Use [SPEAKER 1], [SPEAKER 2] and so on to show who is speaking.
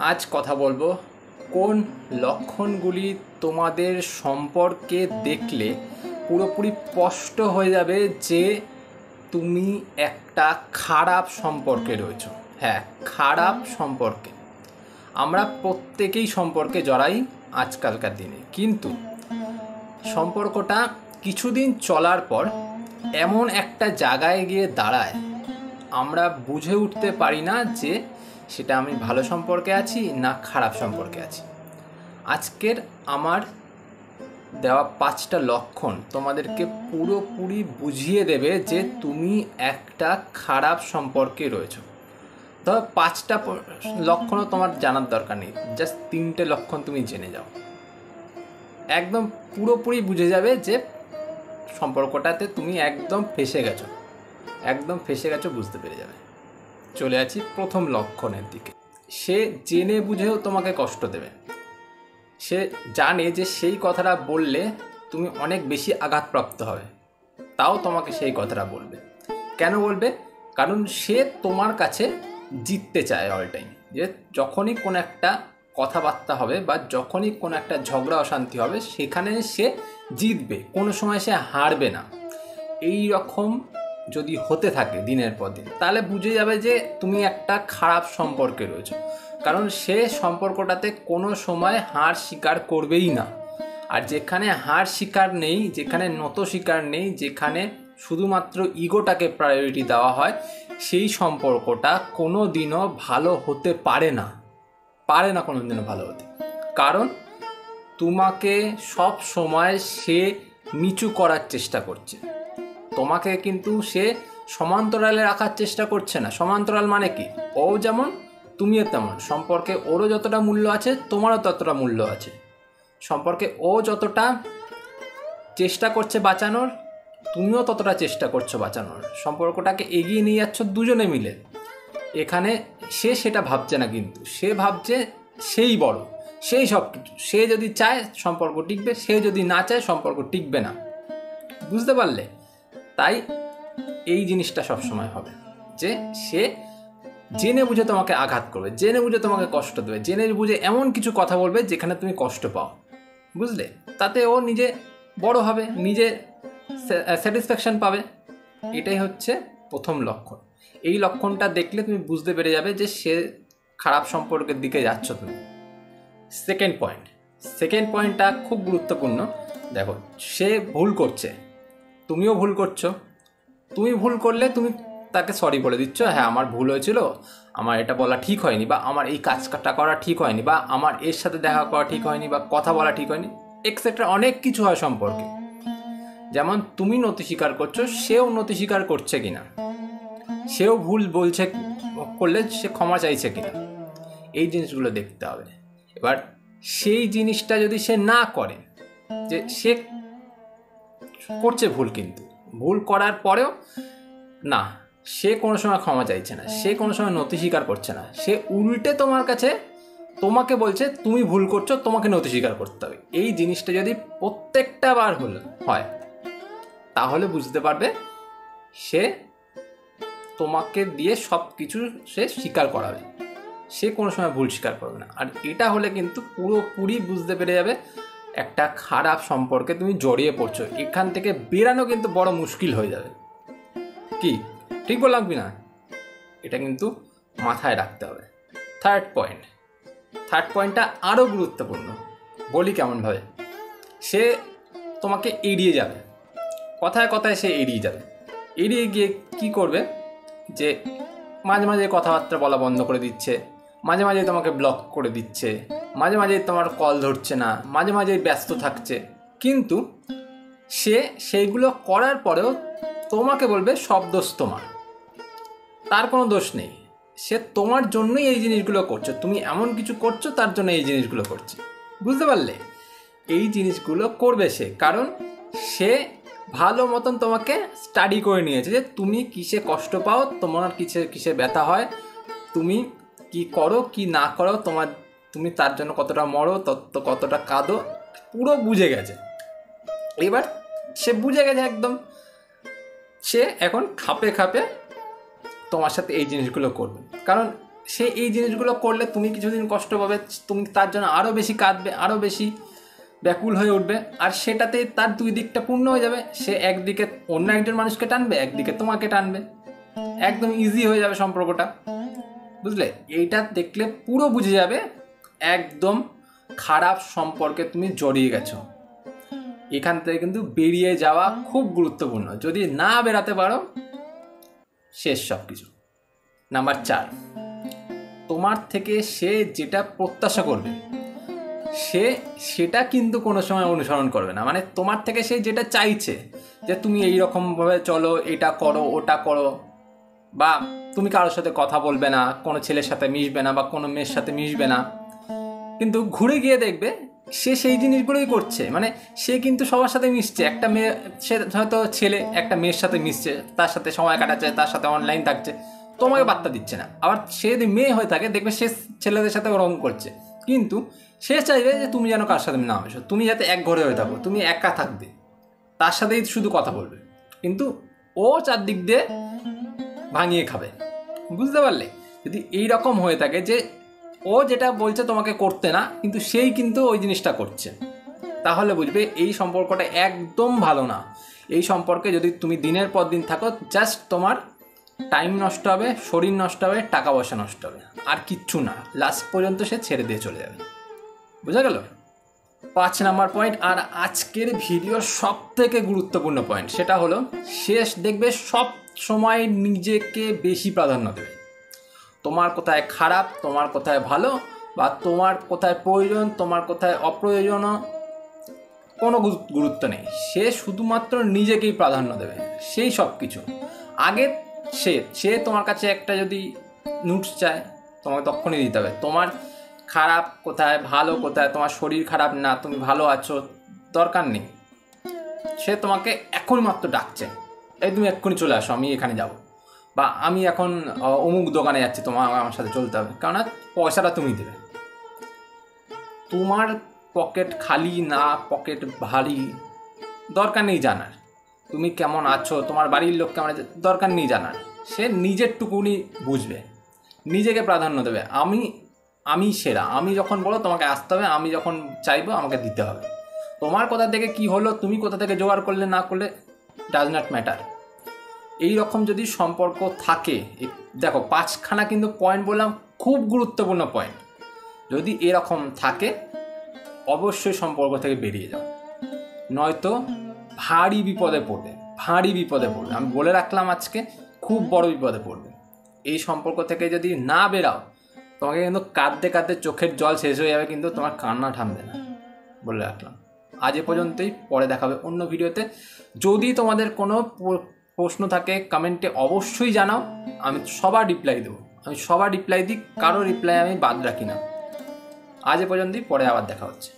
[SPEAKER 1] আজ কথা বলবো কোন লক্ষণগুলি তোমাদের সম্পর্কে দেখলে পুরোপুরি স্পষ্ট হয়ে যাবে যে তুমি একটা খারাপ সম্পর্কে রয়েছো। হ্যাঁ, খারাপ সম্পর্কে। আমরা প্রত্যেকেই সম্পর্কে জড়াই আজকালকার দিনে, কিন্তু সম্পর্কটা কিছুদিন চলার পর এমন একটা জায়গায় গিয়ে দাঁড়ায় আমরা বুঝে উঠতে পারি না যে সেটা আমি ভালো সম্পর্কে আছি না খারাপ সম্পর্কে আছি। আজকের আমার দেওয়া 5টা লক্ষণ তোমাদেরকে পুরোপুরি বুঝিয়ে দেবে যে তুমি একটা খারাপ সম্পর্কে রয়েছো। তবে 5টা লক্ষণও তোমার জানার দরকার নেই, জাস্ট 3টে লক্ষণ তুমি জেনে যাও, একদম পুরোপুরি বুঝে যাবে যে সম্পর্কটাতে তুমি একদম ফেঁসে গেছো, বুঝতে পেরে যাবে। চলে আছি প্রথম লক্ষণের দিকে। সে জেনে বুঝেও তোমাকে কষ্ট দেবে। সে জানে যে সেই কথাটা বললে তুমি অনেক বেশি আঘাতপ্রাপ্ত হবে, তাও তোমাকে সেই কথাটা বলবে। কেন বলবে? কারণ সে তোমার কাছে জিততে চায় অল টাইম। যে যখনই কোনো একটা কথাবার্তা হবে বা যখনই কোনো একটা ঝগড়া অশান্তি হবে সেখানে সে জিতবে, কোনো সময় সে হারবে না। এই রকম যদি হতে থাকে দিনের পর দিন, তাহলে বুঝে যাবে যে তুমি একটা খারাপ সম্পর্কে রয়েছো। কারণ সে সম্পর্কটাতে কোনো সময় হার স্বীকার করবেই না। আর যেখানে হার স্বীকার নেই, যেখানে নত স্বীকার নেই, যেখানে শুধুমাত্র ইগোটাকে প্রায়োরিটি দেওয়া হয়, সেই সম্পর্কটা কোনো দিনও ভালো হতে পারে না কোনো দিনও ভালো হতে। কারণ তোমাকে সব সময় সে নিচু করার চেষ্টা করছে। তোমাকে কিন্তু সে সমান্তরালে রাখার চেষ্টা করছে না। সমান্তরাল মানে কি? ও যেমন তুমিও তেমন। সম্পর্কে ওরও যতটা মূল্য আছে তোমারও ততটা মূল্য আছে। সম্পর্কে ও যতটা চেষ্টা করছে বাঁচানোর, তুমিও ততটা চেষ্টা করছো বাঁচানোর। সম্পর্কটাকে এগিয়ে নিয়ে যাচ্ছ দুজনে মিলে। এখানে সে সেটা ভাবছে না, কিন্তু সে ভাবছে সেই বড়, সেই সব কিছু। সে যদি চায় সম্পর্ক টিকবে, সে যদি না চায় সম্পর্ক টিকবে না। বুঝতে পারলে? তাই এই জিনিসটা সবসময় হবে যে সে জেনে বুঝে তোমাকে আঘাত করবে, জেনে বুঝে তোমাকে কষ্ট দেবে, জেনে বুঝে এমন কিছু কথা বলবে যেখানে তুমি কষ্ট পাও। বুঝলে? তাতে ও নিজে বড় হবে, নিজে স্যাটিসফ্যাকশন পাবে। এটাই হচ্ছে প্রথম লক্ষণ। এই লক্ষণটা দেখলে তুমি বুঝতে পেরে যাবে যে সে খারাপ সম্পর্কের দিকে যাচ্ছ তুমি। সেকেন্ড পয়েন্টটা খুব গুরুত্বপূর্ণ। দেখো, সে ভুল করছে, তুমিও ভুল করছো। তুমি ভুল করলে তুমি তাকে সরি বলে দিচ্ছ, হ্যাঁ আমার ভুল হয়েছিল, আমার এটা বলা ঠিক হয়নি, বা আমার এই কাজটা করা ঠিক হয়নি, বা আমার এর সাথে দেখা করা ঠিক হয়নি, বা কথা বলা ঠিক হয়নি, এক্সেট্রা। অনেক কিছু হয় সম্পর্কে। যেমন তুমি নতি স্বীকার করছো, সেও নতি স্বীকার করছে কিনা, সেও ভুল বলছে করলে সে ক্ষমা চাইছে কিনা, এই জিনিসগুলো দেখতে হবে। এবার সেই জিনিসটা যদি সে না করে, যে সে করছে ভুল, কিন্তু ভুল করার পরেও না, সে কোনো সময় ক্ষমা চাইছে না, সে কোনো সময় নতি স্বীকার করছে না, সে উল্টে তোমার কাছে তোমাকে বলছে তুমি ভুল করছো, তোমাকে নতি স্বীকার করতে হবে। এই জিনিসটা যদি প্রত্যেকটা বার হয়, তাহলে বুঝতে পারবে সে তোমাকে দিয়ে সব কিছু সে স্বীকার করাবে, সে কোনো সময় ভুল স্বীকার করবে না। আর এটা হলে কিন্তু পুরোপুরি বুঝতে পেরে যাবে একটা খারাপ সম্পর্কে তুমি জড়িয়ে পড়ছো। এখান থেকে বেরানো কিন্তু বড় মুশকিল হয়ে যাবে। কি ঠিক বললাম কি না? এটা কিন্তু মাথায় রাখতে হবে। থার্ড পয়েন্টটা আরও গুরুত্বপূর্ণ। বলি কেমনভাবে? সে তোমাকে এড়িয়ে যাবে, কথায় কথায় সে এড়িয়ে যাবে। এড়িয়ে গিয়ে কি করবে? যে মাঝে মাঝে কথাবার্তা বলা বন্ধ করে দিচ্ছে, মাঝে মাঝে তোমাকে ব্লক করে দিচ্ছে, মাঝে মাঝে তোমার কল ধরছে না, মাঝে মাঝে ব্যস্ত থাকছে। কিন্তু সে সেইগুলো করার পরেও তোমাকে বলবে সব দোষ তোমার। তার কোনো দোষ নেই, সে তোমার জন্যই এই জিনিসগুলো করছে। তুমি এমন কিছু করছো তার জন্য এই জিনিসগুলো করছে। বুঝতে পারলে? এই জিনিসগুলো করবে সে, কারণ সে ভালো মতন তোমাকে স্টাডি করে নিয়েছে যে তুমি কিসে কষ্ট পাও, তোমার কিসে ব্যথা হয়, তুমি কি করো কি না করো, তুমি তার জন্য কতটা মরো, কতটা কাঁদো, পুরো বুঝে গেছে। এবার সে বুঝে গেছে একদম। সে এখন খাপে তোমার সাথে এই জিনিসগুলো করবে, কারণ সে এই জিনিসগুলো করলে তুমি কিছুদিন কষ্ট পাবে, তুমি তার জন্য আরও বেশি কাঁদবে, আরও বেশি ব্যাকুল হয়ে উঠবে, আর সেটাতে তার দুই দিকটা পূর্ণ হয়ে যাবে। সে একদিকে অন্য একজন মানুষকে টানবে, একদিকে তোমাকে টানবে, একদম ইজি হয়ে যাবে সম্পর্কটা, বুঝলে? এইটা দেখলে পুরো বুঝে যাবে একদম খারাপ সম্পর্কে তুমি জড়িয়ে গেছো। এখান থেকে কিন্তু বেরিয়ে যাওয়া খুব গুরুত্বপূর্ণ। যদি না বেরাতে পারো, শেষ সব কিছু। নাম্বার 4, তোমার থেকে সে যেটা প্রত্যাশা করবে সেটা কিন্তু কোনো সময় অনুসরণ করবে না। মানে তোমার থেকে সে যেটা চাইছে যে তুমি এইরকমভাবে চলো, এটা করো, ওটা করো, বা তুমি কারোর সাথে কথা বলবে না, কোনো ছেলের সাথে মিশবে না, বা কোনো মেয়ের সাথে মিশবে না, কিন্তু ঘুরে গিয়ে দেখবে সে সেই জিনিসগুলোই করছে। মানে সে কিন্তু সবার সাথে মিশছে। একটা মেয়ে, সে হয়তো ছেলে একটা মেয়ের সাথে মিশছে, তার সাথে সময় কাটাচ্ছে, তার সাথে অনলাইন থাকছে, তোমাকে বার্তা দিচ্ছে না। আবার সে যদি মেয়ে হয়ে থাকে দেখবে সে ছেলেদের সাথে ওরকম করছে, কিন্তু সে চাইবে যে তুমি যেন কার সাথে না মিশো, তুমি যাতে এক ঘরে হয়ে থাকো, তুমি একা থাকবে, তার সাথেই শুধু কথা বলবে, কিন্তু ও চারদিক দিয়ে ভাঙিয়ে খাবে। বুঝতে পারলে? যদি এইরকম হয়ে থাকে যে ও যেটা বলছে তোমাকে করতে না, কিন্তু সেই কিন্তু ওই জিনিসটা করছে, তাহলে বুঝবে এই সম্পর্কটা একদম ভালো না। এই সম্পর্কে যদি তুমি দিনের পর দিন থাকো, জাস্ট তোমার টাইম নষ্ট হবে, শরীর নষ্ট হবে, টাকা পয়সা নষ্ট হবে, আর কিচ্ছু না। লাস্ট পর্যন্ত সে ছেড়ে দিয়ে চলে যাবে। বুঝা গেল? 5 নাম্বার পয়েন্ট, আর আজকের ভিডিওর সব থেকে গুরুত্বপূর্ণ পয়েন্ট, সেটা হলো শেষ দেখবে সব সময় নিজেকে বেশি প্রাধান্য দেবে। তোমার কোথায় খারাপ, তোমার কোথায় ভালো, বা তোমার কোথায় প্রয়োজন, তোমার কোথায় অপ্রয়োজন, কোনো গুরুত্ব নেই। সে শুধুমাত্র নিজেকেই প্রাধান্য দেবে, সেই সব কিছু আগে। সে তোমার কাছে একটা যদি নোটস চায়, তোমাকে তখনই দিতে হবে। তোমার খারাপ কোথায়, ভালো কোথায়, তোমার শরীর খারাপ না, তুমি ভালো আছো, দরকার নেই। সে তোমাকে এখনই মাত্র ডাকছে, এই তুমি এক্ষুনি চলে আসো, আমি এখানে যাব, বা আমি এখন অমুক দোকানে যাচ্ছি, তোমার আমার সাথে চলতে হবে, কেননা পয়সাটা তুমি দেবে। তোমার পকেট খালি না পকেট ভারী দরকার নেই জানার। তুমি কেমন আছো, তোমার বাড়ির লোক কেমন আছে, দরকার নেই জানার। সে নিজের টুকুনি বুঝবে, নিজেকে প্রাধান্য দেবে। আমি সেরা, আমি যখন বলো তোমাকে আসতে হবে, আমি যখন চাইবো আমাকে দিতে হবে। তোমার কোথা থেকে কি হলো, তুমি কোথা থেকে জোগাড় করলে না করলে, ডাজ নট ম্যাটার। এই রকম যদি সম্পর্ক থাকে, দেখো 5খানা কিন্তু পয়েন্ট বললাম, খুব গুরুত্বপূর্ণ পয়েন্ট। যদি এরকম থাকে, অবশ্যই সম্পর্ক থেকে বেরিয়ে যাও, নয়তো ভারী বিপদে পড়বে, ভারী বিপদে পড়বে। আমি বলে রাখলাম আজকে, খুব বড় বিপদে পড়বে। এই সম্পর্ক থেকে যদি না বেরাও, তোমাকে কিন্তু কাঁদতে কাঁদতে চোখের জল শেষ হয়ে যাবে, কিন্তু তোমার কান্না থামবে না, বলে রাখলাম। আজ এ পর্যন্তই, পরে দেখাবে অন্য ভিডিওতে। যদি তোমাদের কোনো প্রশ্ন থাকে কমেন্টে অবশ্যই জানাও, আমি সবার রিপ্লাই দেবো। আমি সবার রিপ্লাই দিই, কারো রিপ্লাই আমি বাদ রাখি না। আজ এ পর্যন্তই, পরে আবার দেখা হচ্ছে।